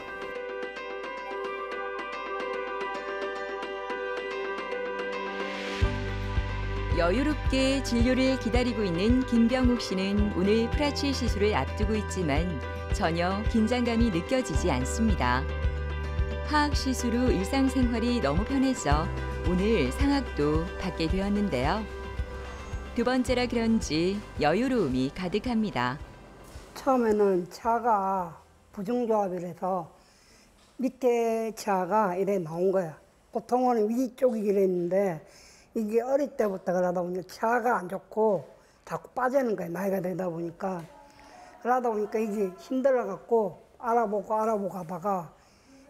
여유롭게 진료를 기다리고 있는 김병욱 씨는 오늘 프라치 시술을 앞두고 있지만 전혀 긴장감이 느껴지지 않습니다. 하악 시술 후 일상생활이 너무 편해져 오늘 상악도 받게 되었는데요. 두 번째라 그런지 여유로움이 가득합니다. 처음에는 치아가 부정조합이라서 밑에 치아가 이래 나온 거야. 보통은 위쪽이 이랬는데 이게 어릴 때부터 그러다 보니까 치아가 안 좋고 자꾸 빠지는 거야. 나이가 되다 보니까. 그러다 보니까 이게 힘들어갖고 알아보고 하다가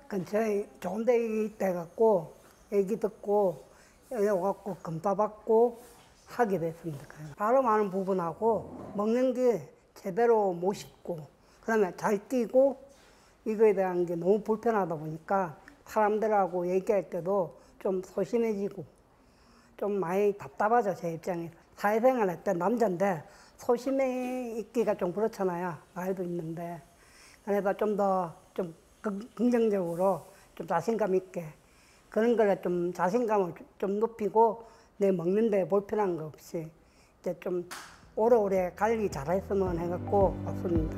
근처에 좋은 데 있대갖고 얘기 듣고 여기 와갖고 검사 받고 하게 됐습니다. 발음하는 부분하고 먹는 게 제대로 못 씹고 그다음에 잘 뛰고 이거에 대한 게 너무 불편하다 보니까 사람들하고 얘기할 때도 좀 소심해지고 좀 많이 답답하죠, 제 입장에서. 사회생활 할 때 남자인데 소심해 있기가 좀 그렇잖아요. 나이도 있는데. 그래서 좀 더 좀 긍정적으로 좀 자신감 있게 그런 거를 좀 자신감을 좀 높이고 내 먹는데 불편한 거 없이 이제 좀 오래오래 관리 잘했으면 해갖고 왔습니다.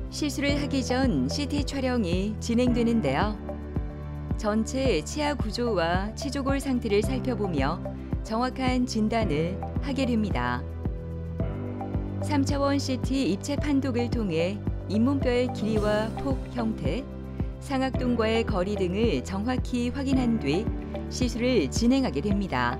시술을 하기 전 CT 촬영이 진행되는데요. 전체 치아 구조와 치조골 상태를 살펴보며 정확한 진단을 하게 됩니다. 3차원 CT 입체 판독을 통해 잇몸뼈의 길이와 폭 형태, 상악동과의 거리 등을 정확히 확인한 뒤 시술을 진행하게 됩니다.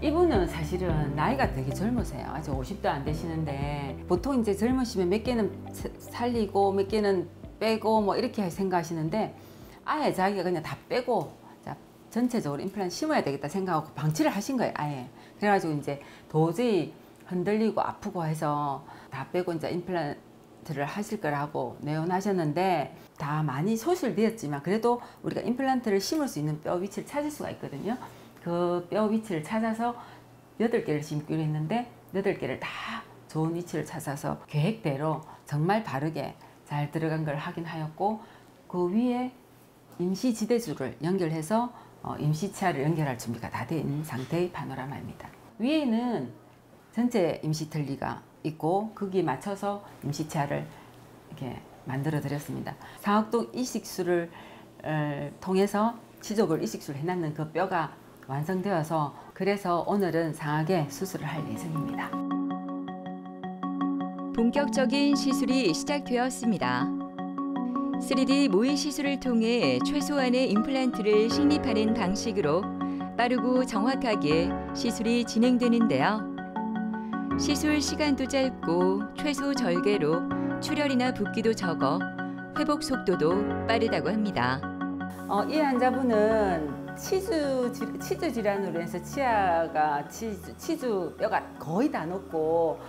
이분은 사실은 나이가 되게 젊으세요. 아직 50도 안 되시는데 보통 이제 젊으시면 몇 개는 살리고 몇 개는 빼고 뭐 이렇게 생각하시는데 아예 자기가 그냥 다 빼고 자, 전체적으로 임플란트 심어야 되겠다 생각하고 방치를 하신 거예요. 아예. 그래가지고 이제 도저히 흔들리고 아프고 해서 다 빼고 이제 임플란트를 하실 거라고 내원하셨는데 다 많이 소실되었지만 그래도 우리가 임플란트를 심을 수 있는 뼈 위치를 찾을 수가 있거든요. 그 뼈 위치를 찾아서 8개를 심기로 했는데 8개를 다 좋은 위치를 찾아서 계획대로 정말 바르게 잘 들어간 걸 확인하였고 그 위에 임시 지대줄을 연결해서 임시치아를 연결할 준비가 다 된 상태의 파노라마입니다. 위에는 전체 임시 틀니가 있고 거기에 맞춰서 임시치아를 이렇게 만들어 드렸습니다. 상악동 이식술을 통해서 치조골 이식술을 해놨는 그 뼈가 완성되어서 그래서 오늘은 상하게 수술을 할 예정입니다. 본격적인 시술이 시작되었습니다. 3D 모의 시술을 통해 최소한의 임플란트를 식립하는 방식으로 빠르고 정확하게 시술이 진행되는데요. 시술 시간도 짧고 최소 절개로 출혈이나 붓기도 적어 회복 속도도 빠르다고 합니다. 이 환자분은 치주 질환으로 해서 치아가 치주 뼈가 거의 다 녹고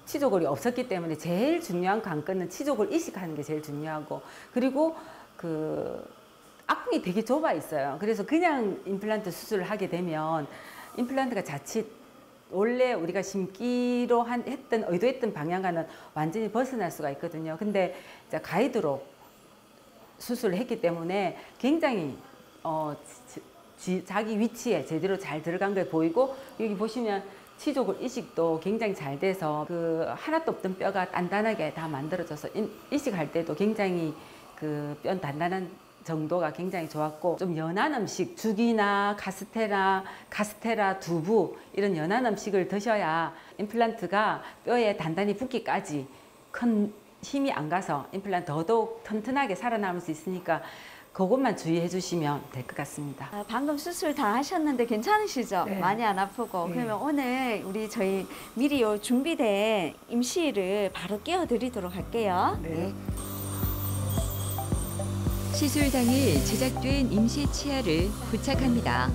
치조골이 없었기 때문에 제일 중요한 관건은 치조골 이식하는 게 제일 중요하고 그리고 그 악궁이 되게 좁아 있어요. 그래서 그냥 임플란트 수술을 하게 되면 임플란트가 자칫 원래 우리가 심기로 의도했던 방향과는 완전히 벗어날 수가 있거든요. 근데 이제 가이드로 수술을 했기 때문에 굉장히 자기 위치에 제대로 잘 들어간 걸 보이고 여기 보시면 치조골 이식도 굉장히 잘 돼서 그 하나도 없던 뼈가 단단하게 다 만들어져서 이식할 때도 굉장히 그 뼈 단단한 정도가 굉장히 좋았고 좀 연한 음식, 죽이나 카스테라, 두부 이런 연한 음식을 드셔야 임플란트가 뼈에 단단히 붙기까지 큰 힘이 안 가서 임플란트 더더욱 튼튼하게 살아남을 수 있으니까 그것만 주의해 주시면 될 것 같습니다. 방금 수술 다 하셨는데 괜찮으시죠? 네. 많이 안 아프고. 네. 그러면 오늘 저희 미리 요 준비된 임시를 바로 끼워드리도록 할게요. 네. 시술 당일 제작된 임시 치아를 부착합니다.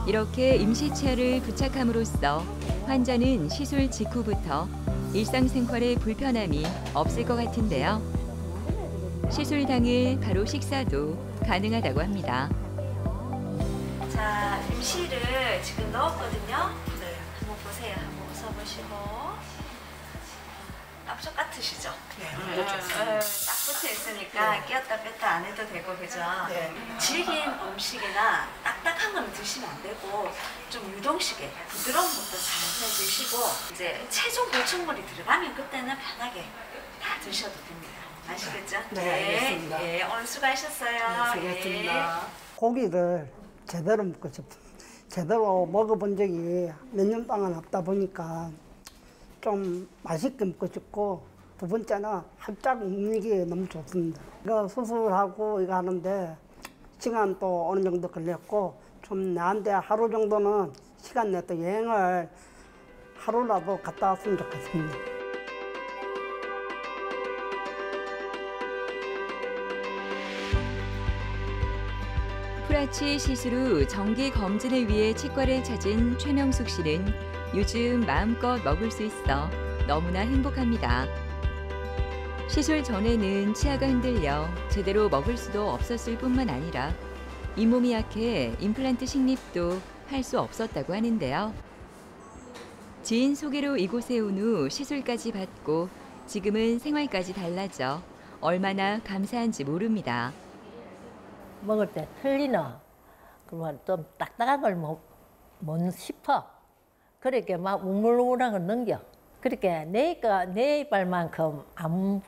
이렇게 임시 치아를 부착함으로써 환자는 시술 직후부터 일상생활의 불편함이 없을 것 같은데요. 시술 당일 바로 식사도 가능하다고 합니다. 자, 임시를 지금 넣었거든요. 네, 한번 보세요. 한번 웃어보시고. 납작 같으시죠? 네, 딱 붙어 있으니까 끼었다 뺐다 안 해도 되고, 그죠? 네. 질긴 음식이나 딱딱한 거는 드시면 안 되고, 좀 유동식에 부드러운 것도 살살 드시고, 이제 체중 보충물이 들어가면 그때는 편하게 다 드셔도 됩니다. 아시겠죠? 네, 알겠습니다. 예, 오늘 수고하셨어요. 예. 고기를 제대로 먹고 싶어. 제대로 먹어본 적이 몇 년 동안 없다 보니까 좀 맛있게 먹고 싶고, 두 번째는 활짝 먹는 게 너무 좋습니다. 이거 수술하고 이거 하는데 시간 또 어느 정도 걸렸고, 좀 나한테 하루 정도는 시간 내서 여행을 하루라도 갔다 왔으면 좋겠습니다. 프라치 시술 후 정기 검진을 위해 치과를 찾은 최명숙 씨는 요즘 마음껏 먹을 수 있어 너무나 행복합니다. 시술 전에는 치아가 흔들려 제대로 먹을 수도 없었을 뿐만 아니라 잇몸이 약해 임플란트 식립도 할 수 없었다고 하는데요. 지인 소개로 이곳에 온 후 시술까지 받고 지금은 생활까지 달라져 얼마나 감사한지 모릅니다. 먹을 때 틀리나 그러면 좀 딱딱한 걸 못 씹어. 그렇게 막 우물우물한 걸 넘겨. 그렇게 내 이빨만큼 안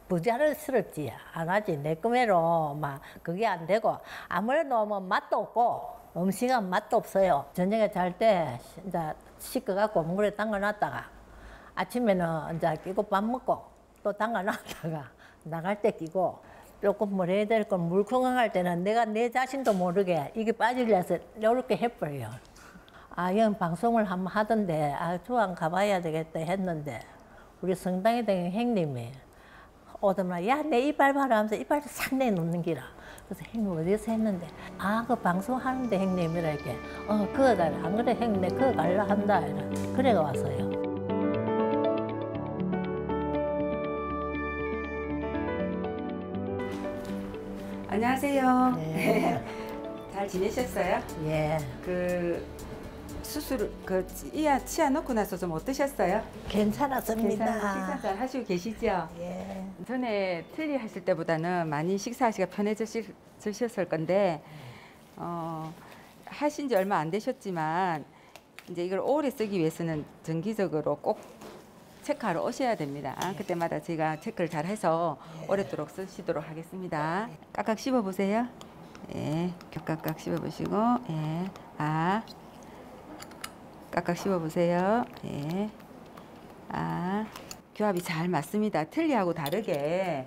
부자연스럽지 안 하지. 내 꿈에로 막 그게 안 되고, 아무래도 뭐 맛도 없고 음식은 맛도 없어요. 저녁에 잘 때 이제 씻어갖고 물에 담가놨다가 아침에는 이제 끼고 밥 먹고 또 담가놨다가 나갈 때 끼고, 조금 뭘 해야 될 건 물컹할 때는 내가 내 자신도 모르게 이게 빠지려서 이렇게 해버려요. 아, 이건 방송을 한번 하던데, 아, 주안 가봐야 되겠다 했는데, 우리 성당에 된 형님이 오더만, 야, 내 이빨 봐라 하면서 이빨을 싹 내놓는 기라. 그래서 형님 어디서 했는데, 아, 그 방송하는데 형님이라 이렇게, 그거 갈라. 안 그래, 형님, 그거 갈라 한다. 그래가 왔어요. 안녕하세요. 네. 잘 지내셨어요? 예. 그 수술 치아 넣고 나서 좀 어떠셨어요? 괜찮았습니다. 식사 잘 하시고 계시죠? 예. 전에 틀리 하실 때보다는 많이 식사하시기가 편해지셨을 건데 하신 지 얼마 안 되셨지만 이제 이걸 오래 쓰기 위해서는 정기적으로 꼭 체크하러 오셔야 됩니다. 그때마다 제가 체크를 잘 해서 오랫도록 쓰시도록 하겠습니다. 깍깍 씹어 보세요. 예, 깍깍 씹어 보시고, 예, 깍깍 씹어 보세요. 예, 교합이 잘 맞습니다. 틀리하고 다르게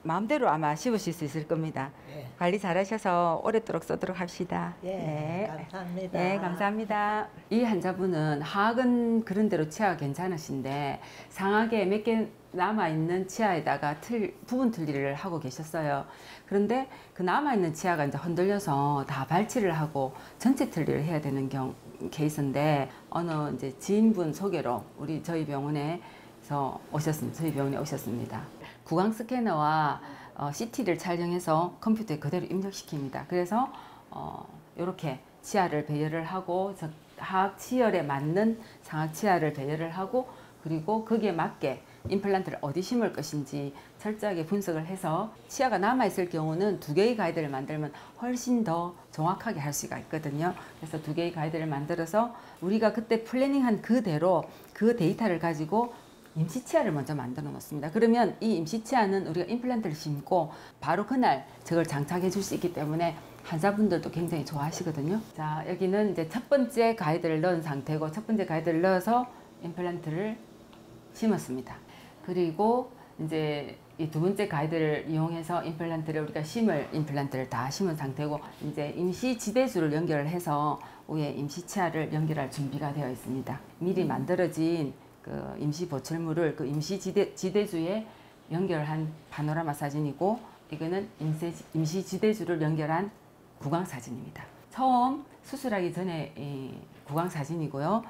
마음대로 아마 씹으실 수 있을 겁니다. 예. 관리 잘하셔서 오랫도록 쓰도록 합시다. 예, 네. 감사합니다. 네, 감사합니다. 이 환자분은 하악은 그런 대로 치아가 괜찮으신데 상하게 몇 개 남아있는 치아에다가 부분 틀니를 하고 계셨어요. 그런데 그 남아있는 치아가 이제 흔들려서 다 발치를 하고 전체 틀니를 해야 되는 케이스인데 어느 이제 지인분 소개로 저희 병원에서 오셨습니다. 저희 병원에 오셨습니다. 구강 스캐너와 CT를 촬영해서 컴퓨터에 그대로 입력시킵니다. 그래서 이렇게 치아를 배열을 하고 하악 치열에 맞는 상악 치아를 배열을 하고, 그리고 거기에 맞게 임플란트를 어디 심을 것인지 철저하게 분석을 해서 치아가 남아있을 경우는 2개의 가이드를 만들면 훨씬 더 정확하게 할 수가 있거든요. 그래서 2개의 가이드를 만들어서 우리가 그때 플래닝한 그대로 그 데이터를 가지고 임시치아를 먼저 만들어 놓습니다. 그러면 이 임시치아는 우리가 임플란트를 심고 바로 그날 저걸 장착해 줄 수 있기 때문에 환자분들도 굉장히 좋아하시거든요. 자, 여기는 이제 첫 번째 가이드를 넣은 상태고, 첫 번째 가이드를 넣어서 임플란트를 심었습니다. 그리고 이제 이 두 번째 가이드를 이용해서 임플란트를 우리가 임플란트를 다 심은 상태고 이제 임시 지대주를 연결을 해서 위에 임시 치아를 연결할 준비가 되어 있습니다. 미리 만들어진 그 임시 보철물을 그 임시 지대주에 연결한 파노라마 사진이고 이거는 임시 지대주를 연결한 구강 사진입니다. 처음 수술하기 전에 이 구강 사진이고요.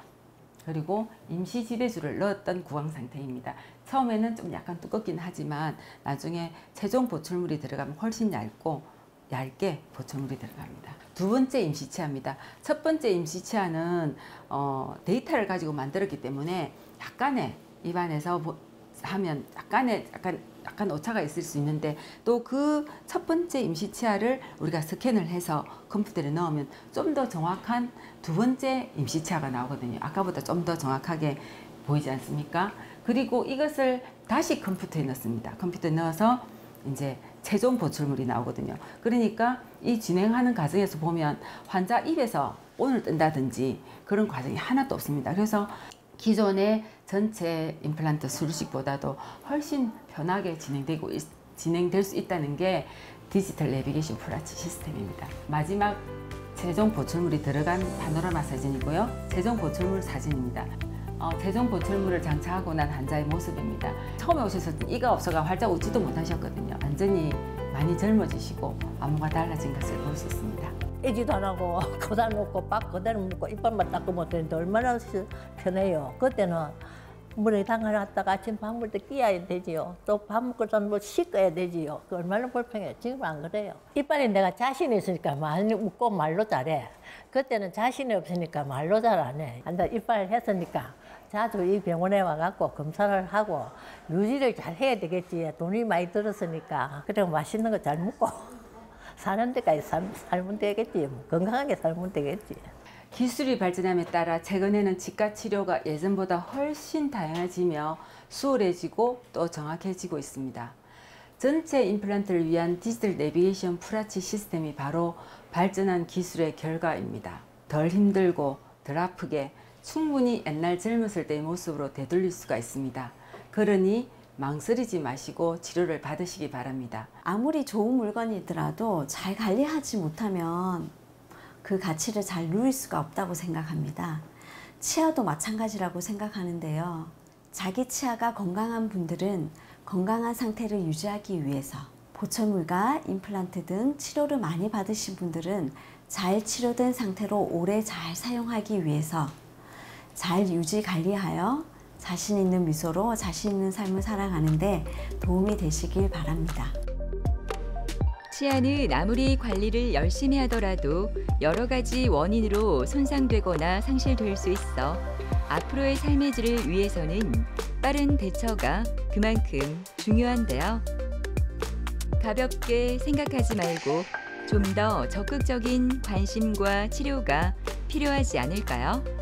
그리고 임시 지대주를 넣었던 구강 상태입니다. 처음에는 좀 약간 두껍긴 하지만 나중에 최종 보철물이 들어가면 훨씬 얇게 보철물이 들어갑니다. 두 번째 임시치아입니다. 첫 번째 임시치아는 데이터를 가지고 만들었기 때문에 약간의 입안에서 하면 약간 오차가 있을 수 있는데 또 그 첫 번째 임시치아를 우리가 스캔을 해서 컴퓨터에 넣으면 좀 더 정확한 두 번째 임시치아가 나오거든요. 아까보다 좀 더 정확하게 보이지 않습니까? 그리고 이것을 다시 컴퓨터에 넣습니다. 컴퓨터에 넣어서 이제 최종 보철물이 나오거든요. 그러니까 이 진행하는 과정에서 보면 환자 입에서 온을 뜬다든지 그런 과정이 하나도 없습니다. 그래서 기존의 전체 임플란트 수술식보다도 훨씬 편하게 진행될 수 있다는 게 디지털 내비게이션 프라치 시스템입니다. 마지막 최종 보철물이 들어간 파노라마 사진이고요. 최종 보철물 사진입니다. 최종 보철물을 장착하고 난 환자의 모습입니다. 처음에 오셨을 때 이가 없어가 활짝 웃지도 못하셨거든요. 완전히 많이 젊어지시고 안무가 달라진 것을 볼 수 있습니다. 애지도 안 하고 거다 놓고 밥 그대로 먹고 이빨만 닦으면 되는데 얼마나 편해요. 그때는 물에 담가놨다가 아침 밥 먹을 때 끼워야 되지요. 또 밥 먹고서 뭐 씻어야 되지요. 그 얼마나 불편해요. 지금 안 그래요. 이빨에 내가 자신이 있으니까 많이 웃고 말로 잘해. 그때는 자신이 없으니까 말로 잘 안 해. 이빨 했으니까 자주 이 병원에 와갖고 검사를 하고 유지를 잘 해야 되겠지. 돈이 많이 들었으니까. 그래 맛있는 거 잘 먹고 사는 데까지 살면 되겠지. 건강하게 살면 되겠지. 기술이 발전함에 따라 최근에는 치과 치료가 예전보다 훨씬 다양해지며 수월해지고 또 정확해지고 있습니다. 전체 임플란트를 위한 디지털 내비게이션 프라치 시스템이 바로 발전한 기술의 결과입니다. 덜 힘들고 덜 아프게 충분히 옛날 젊었을 때의 모습으로 되돌릴 수가 있습니다. 그러니 망설이지 마시고 치료를 받으시기 바랍니다. 아무리 좋은 물건이더라도 잘 관리하지 못하면 그 가치를 잘 누릴 수가 없다고 생각합니다. 치아도 마찬가지라고 생각하는데요. 자기 치아가 건강한 분들은 건강한 상태를 유지하기 위해서 보철물과 임플란트 등 치료를 많이 받으신 분들은 잘 치료된 상태로 오래 잘 사용하기 위해서 잘 유지 관리하여 자신 있는 미소로 자신 있는 삶을 살아가는데 도움이 되시길 바랍니다. 치아는 아무리 관리를 열심히 하더라도 여러 가지 원인으로 손상되거나 상실될 수 있어 앞으로의 삶의 질을 위해서는 빠른 대처가 그만큼 중요한데요. 가볍게 생각하지 말고 좀 더 적극적인 관심과 치료가 필요하지 않을까요?